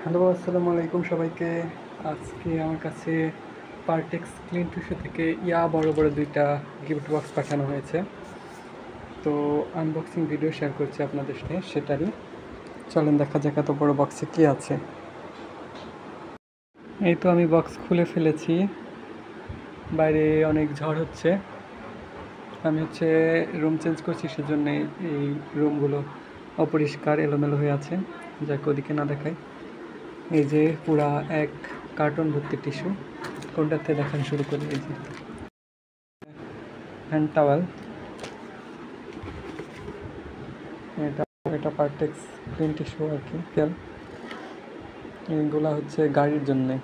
Hello, আসসালামু আলাইকুম সবাইকে। আজকে আমার কাছে পার্টেক্স ক্লিন টিস্যু থেকে বড় বড় দুইটা গিফট বক্স পাঠানো হয়েছে। তো আনবক্সিং ভিডিও শেয়ার করছি আপনাদের সাথে সেটারই। চলেন দেখা যাক এত বড় বক্সে কী আছে। এই তো আমি বক্স খুলে ফেলেছি। বাইরে অনেক ঝড় হচ্ছে। আমি রুম চেঞ্জ করছি, সেজন্য এই রুমগুলো অপরিষ্কার এলোমেলো হয়ে আছে। যাকে ওদিকে না দেখাই। এই যে পুরা এক কার্টন ভর্তি টিস্যু। কোনটাতে দেখান শুরু করি। এই যে হ্যান্ড টাওয়াল, এটা পার্টেক্স ক্লিন টিস্যু আর কি। এইগুলা গাড়ির জন্যে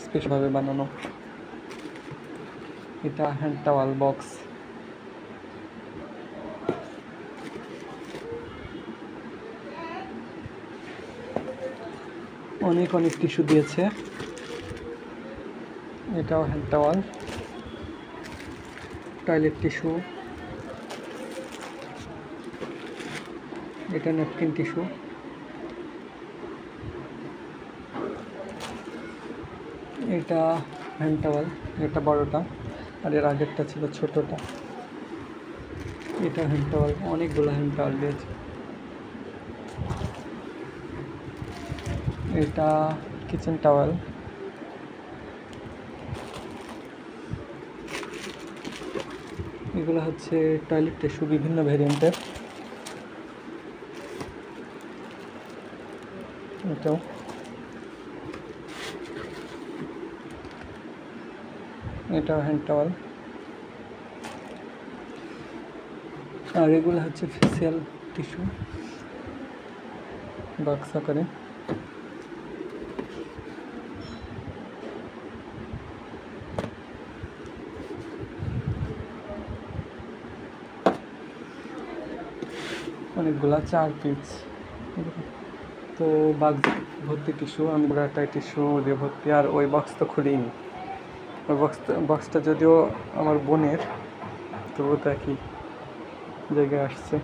স্পেশালভাবে বানানো। এটা হ্যান্ড টাওয়াল বক্স। অনেক অনেক টিস্যু দিয়েছে। এটাও হ্যান্ড টাওয়াল, টয়লেট টিস্যু, এটা ন্যাপকিন টিস্যু, এটা হ্যান্ড টাওয়াল, এটা বড়টা আর এর আগেরটা ছিল ছোটটা। এটা হ্যান্ড টাওয়াল, অনেকগুলো হ্যান্ড টাওয়াল দিয়েছে। এটা কিচেন টাওয়াল, এগুলো টয়লেট টিস্যু বিভিন্ন ভ্যারিয়েন্টের। এটাও হ্যান্ড টাওয়াল। আর এগুলো ফেসিয়াল টিস্যু বাক্স আকারে। অনেকগুলা 4 পিস। তো বাক্স ভর্তি টিস্যু, আমি পুরাটাই টিস্যু দিয়ে ভর্তি। আর ওই বক্স তো খুলিনি। ওই বক্সটা যদিও আমার বোনের, তবুও তো একই জায়গায় আসছে।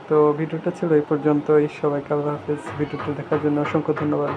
তো ভিডিওটা ছিল এই পর্যন্তই। সবাইকে আল্লাহ হাফেজ। ভিডিওটা দেখার জন্য অসংখ্য ধন্যবাদ।